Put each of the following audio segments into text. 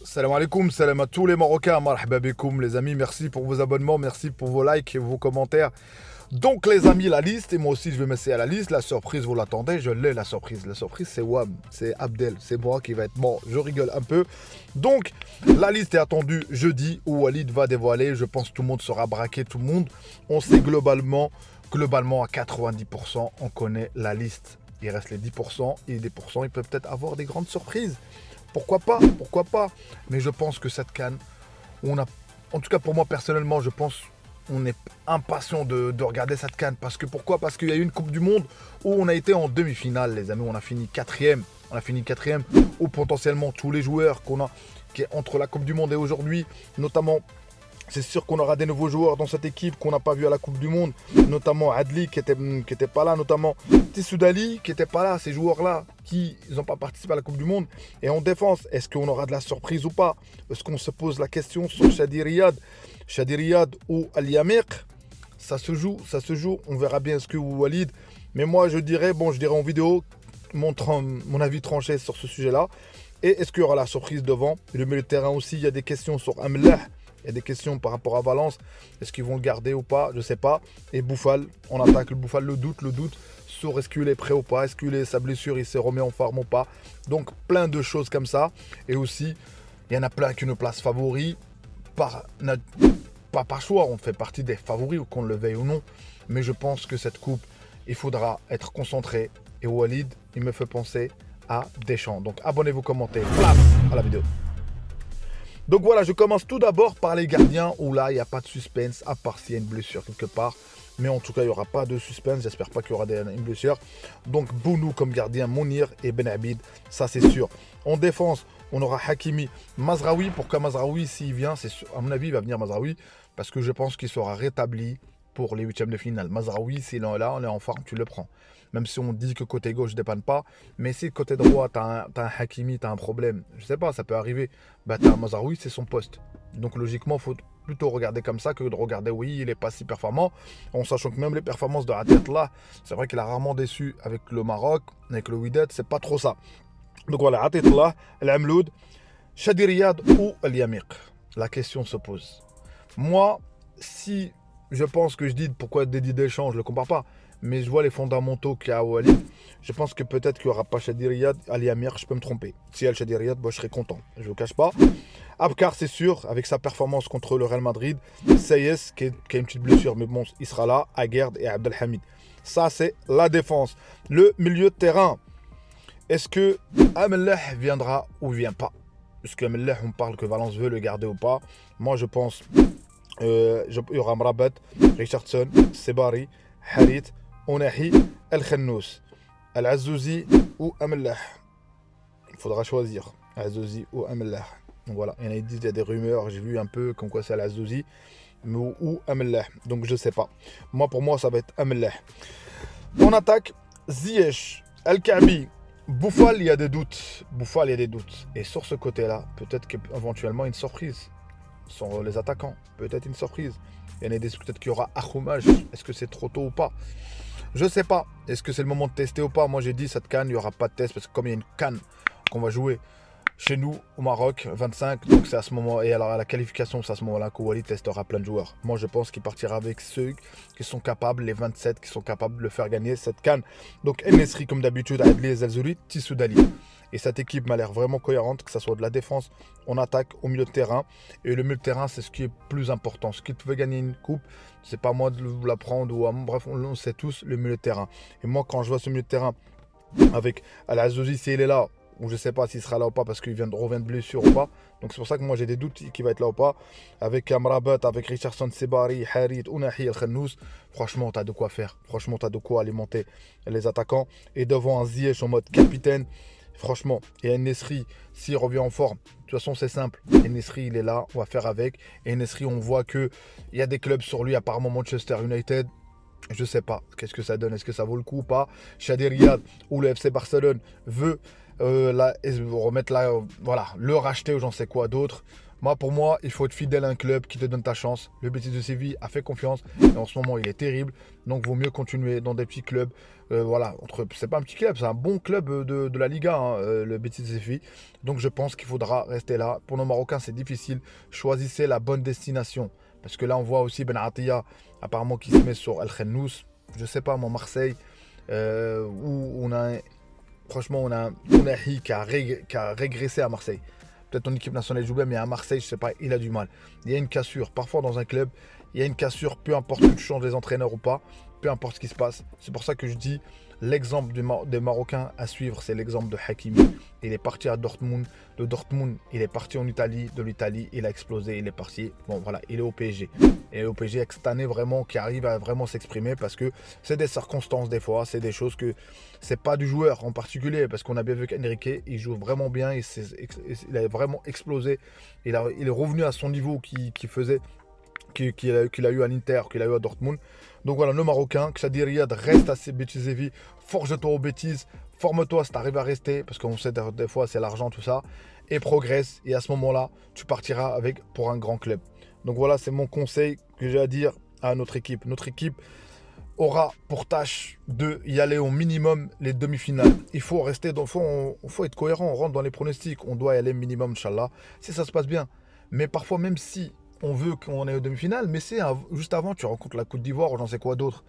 Salam alaikum, salam à tous les Marocains, marhaba bikoum les amis, merci pour vos abonnements, merci pour vos likes et vos commentaires. Donc les amis, la liste, et moi aussi je vais m'essayer à la liste, la surprise vous l'attendez, je l'ai la surprise c'est Wam, c'est Abdel, c'est moi qui va être bon, je rigole un peu. Donc la liste est attendue jeudi où Walid va dévoiler, je pense que tout le monde sera braqué, tout le monde, on sait globalement à 90% on connaît la liste. Il reste les 10% et les 10% il peut peut-être avoir des grandes surprises. Pourquoi pas? Pourquoi pas? Mais je pense que cette CAN, on a, en tout cas pour moi personnellement, je pense on est impatient de regarder cette CAN. Parce que pourquoi? Parce qu'il y a eu une Coupe du Monde où on a été en demi-finale, les amis. On a fini quatrième. On a fini quatrième. Où potentiellement tous les joueurs qu'on a, qui est entre la Coupe du Monde et aujourd'hui, notamment. C'est sûr qu'on aura des nouveaux joueurs dans cette équipe qu'on n'a pas vu à la Coupe du Monde, notamment Adli qui était pas là, notamment Tissoudali qui était pas là, ces joueurs-là qui n'ont pas participé à la Coupe du Monde. Et en défense, est-ce qu'on aura de la surprise ou pas? Est-ce qu'on se pose la question sur Shadi Riyad ou Ali Amir? Ça se joue, on verra bien ce que Walid. Mais moi je dirais en vidéo mon avis tranché sur ce sujet-là. Et est-ce qu'il y aura la surprise devant? Le milieu de terrain aussi, il y a des questions sur Amlah. Il y a des questions par rapport à Valence. Est-ce qu'ils vont le garder ou pas? Je ne sais pas. Et Bouffal, on attaque le Bouffal, le doute. Sur est-ce qu'il est prêt ou pas? Est-ce que sa blessure, il s'est remis en forme ou pas? Donc plein de choses comme ça. Et aussi, il y en a plein qui nous placent favoris. Pas par choix, on fait partie des favoris, qu'on le veuille ou non. Mais je pense que cette coupe, il faudra être concentré. Et Walid, il me fait penser à Deschamps. Donc abonnez-vous, commentez. Place à la vidéo. Donc voilà, je commence tout d'abord par les gardiens où là, il n'y a pas de suspense, à part s'il y a une blessure quelque part. Mais en tout cas, il n'y aura pas de suspense. J'espère pas qu'il y aura une blessure. Donc Bounou comme gardien, Mounir et Ben Abid, ça c'est sûr. En défense, on aura Hakimi, Mazraoui. Pourquoi Mazraoui? S'il vient, c'est sûr. À mon avis, il va venir Mazraoui parce que je pense qu'il sera rétabli pour les huitièmes de finale. Mazraoui, s'il est là, on est en forme, tu le prends. Même si on dit que côté gauche ne dépanne pas. Mais si côté droit, tu as un Hakimi, tu as un problème, je sais pas, ça peut arriver. Bah, tu as un Mazraoui, c'est son poste. Donc logiquement, il faut plutôt regarder comme ça que de regarder, oui, il n'est pas si performant. En sachant que même les performances de Atetla, c'est vrai qu'il a rarement déçu avec le Maroc, avec le Wydad, c'est pas trop ça. Donc voilà, Atetla, El Amloud, Shadi Riyad ou El Yamiq. La question se pose. Moi, si je pense que je dis pourquoi Dédi Deschamps, je ne le compare pas, mais je vois les fondamentaux qu'il y a à Walid. Je pense que peut-être qu'il n'y aura pas Shadi Riyad, Ali Amir, je peux me tromper. Si il y a le Shadi Riyad, je serai content, je ne vous cache pas. Abkar, c'est sûr, avec sa performance contre le Real Madrid. Sayes, qui a une petite blessure, mais bon, il sera là. Aguerd et Abdelhamid. Ça, c'est la défense. Le milieu de terrain. Est-ce que Amellah viendra ou vient pas? Est-ce qu'Amellah, on parle que Valence veut le garder ou pas? Moi, je pense il y aura Mrabat, Richardson, Sebari, Harit, Onahi, El Khennous, El Azouzi ou Amellah. Il faudra choisir Azouzi ou Amellah. Donc voilà, il y en a qui disent qu'il y a des rumeurs, j'ai vu un peu comme quoi c'est El Azouzi ou Amellah. Donc je sais pas. Moi, pour moi, ça va être Amellah. On attaque Ziyech, El Kaabi, Bouffal, il y a des doutes. Et sur ce côté-là, peut-être qu'éventuellement une surprise. Sur les attaquants, peut-être une surprise. Il y en a des peut-être qu'il y aura Achoumage. Est-ce que c'est trop tôt ou pas? Je sais pas. Est-ce que c'est le moment de tester ou pas? Moi j'ai dit cette CAN, il n'y aura pas de test parce que comme il y a une CAN qu'on va jouer chez nous au Maroc, 25, donc c'est à ce moment, et alors à la qualification, c'est à ce moment-là que Walid testera plein de joueurs. Moi je pense qu'il partira avec ceux qui sont capables, les 27 qui sont capables de le faire gagner cette CAN. Donc Nesri comme d'habitude, Adli Zelzouri, Tissoudali. Et cette équipe m'a l'air vraiment cohérente, que ce soit de la défense, on attaque au milieu de terrain. Et le milieu de terrain, c'est ce qui est plus important. Ce qui te veut gagner une coupe, c'est pas moi de vous la prendre. Bref, on sait tous le milieu de terrain. Et moi, quand je vois ce milieu de terrain avec Al-Azouzi, si il est là, ou je sais pas s'il sera là ou pas parce qu'il revient de blessure ou pas. Donc c'est pour ça que moi j'ai des doutes qu'il va être là ou pas. Avec Amrabat, avec Richardson, Sebari, Harit, Ounahi, El Khennous. Franchement, tu as de quoi faire. Franchement, tu as de quoi alimenter les attaquants. Et devant un Ziyech en mode capitaine. Franchement, et Nesri, s'il revient en forme, de toute façon c'est simple. Nesri, il est là, on va faire avec. Et Nesri, on voit qu'il y a des clubs sur lui, apparemment Manchester United. Je sais pas, qu'est-ce que ça donne, est-ce que ça vaut le coup ou pas? Shadi Riyad ou le FC Barcelone veut remettre là, voilà, le racheter ou j'en sais quoi d'autre. Pour moi, il faut être fidèle à un club qui te donne ta chance. Le Betis de Séville a fait confiance et en ce moment, il est terrible. Donc, il vaut mieux continuer dans des petits clubs. Voilà, c'est pas un petit club, c'est un bon club de la Liga, hein, le Betis de Séville. Donc, je pense qu'il faudra rester là. Pour nos Marocains, c'est difficile. Choisissez la bonne destination. Parce que là, on voit aussi Ben Attia, apparemment, qui se met sur El Khennous. Je sais pas, moi, Marseille, où on a, franchement, on a un Ounahi qui a régressé à Marseille. Peut-être en équipe nationale, il joue bien, mais à Marseille, je sais pas, il a du mal. Il y a une cassure. Parfois, dans un club, il y a une cassure, peu importe que tu changes les entraîneurs ou pas, peu importe ce qui se passe. C'est pour ça que je dis, l'exemple des Marocains à suivre, c'est l'exemple de Hakimi. Il est parti à Dortmund. De Dortmund, il est parti en Italie. De l'Italie, il a explosé. Il est parti. Bon, voilà, il est au PSG. Et au PSG, avec cette année vraiment, qui arrive à vraiment s'exprimer parce que c'est des circonstances des fois. C'est des choses que c'est pas du joueur en particulier. Parce qu'on a bien vu qu'Enrique, il joue vraiment bien. Il a vraiment explosé. Il est revenu à son niveau qu'il a eu à l'Inter, qu'il a eu à Dortmund. Donc voilà, le Marocain, Kshadi Riyad, reste à ses bêtises et vie, forge-toi aux bêtises, forme-toi si tu arrives à rester, parce qu'on sait des fois c'est l'argent, tout ça, et progresse, et à ce moment-là, tu partiras pour un grand club. Donc voilà, c'est mon conseil que j'ai à dire à notre équipe. Notre équipe aura pour tâche de y aller au minimum les demi-finales. Il faut rester, faut être cohérent, on rentre dans les pronostics, on doit y aller minimum, Inch'Allah, si ça se passe bien. Mais parfois, même si on veut qu'on ait aux demi-finales, mais c'est juste avant, tu rencontres la Côte d'Ivoire ou j'en sais quoi d'autre.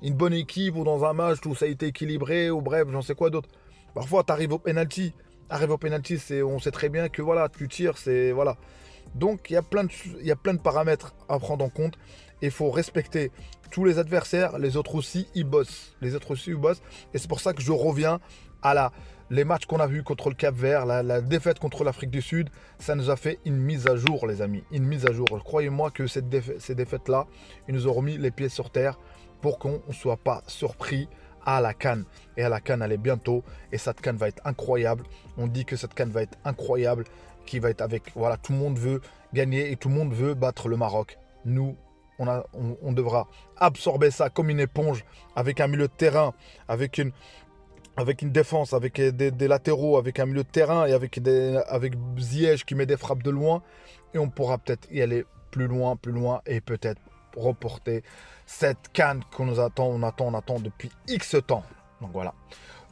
Une bonne équipe ou dans un match où ça a été équilibré ou bref, j'en sais quoi d'autre. Parfois, tu arrives au penalty. On sait très bien que voilà, tu tires, c'est voilà. Donc, il y a plein de paramètres à prendre en compte. Il faut respecter tous les adversaires, les autres aussi, ils bossent. Et c'est pour ça que je reviens à les matchs qu'on a vus contre le Cap-Vert, la défaite contre l'Afrique du Sud, ça nous a fait une mise à jour, les amis. Une mise à jour. Croyez-moi que ces défaites-là, ils nous auront mis les pieds sur terre pour qu'on ne soit pas surpris à la CAN. Et à la CAN, elle est bientôt. Et cette CAN va être incroyable. On dit que cette CAN va être incroyable, qui va être avec... Voilà, tout le monde veut gagner et tout le monde veut battre le Maroc. Nous, on devra absorber ça comme une éponge, avec un milieu de terrain, avec une défense, avec des latéraux, avec un milieu de terrain et avec Ziyech qui met des frappes de loin. Et on pourra peut-être y aller plus loin et peut-être reporter cette CAN qu'on on attend depuis X temps. Donc voilà.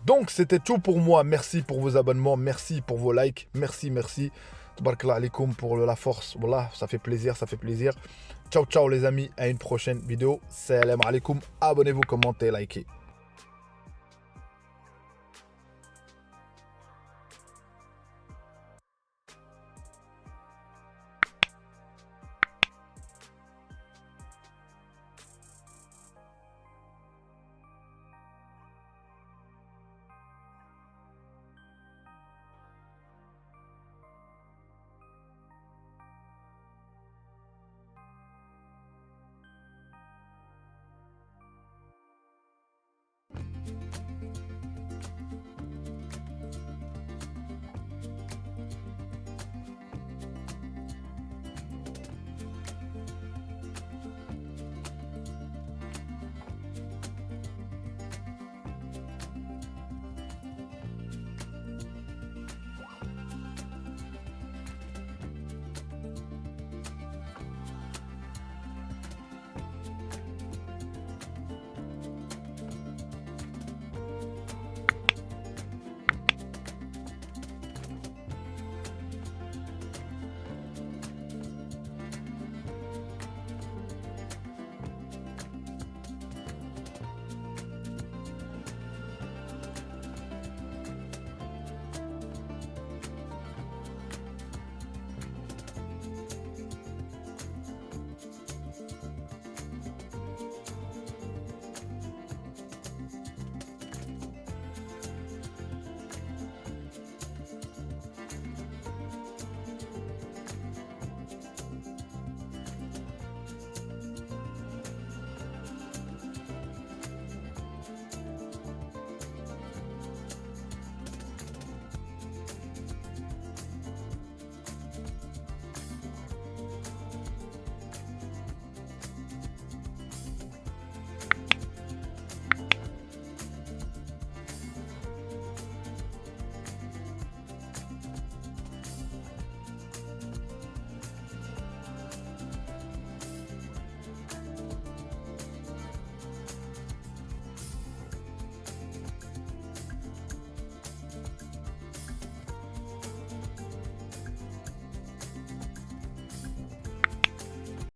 Donc c'était tout pour moi. Merci pour vos abonnements, merci pour vos likes, merci. Tabarakallah alaikum pour la force. Voilà, ça fait plaisir. Ciao les amis, à une prochaine vidéo. Salam alaikum. Abonnez-vous, commentez, likez.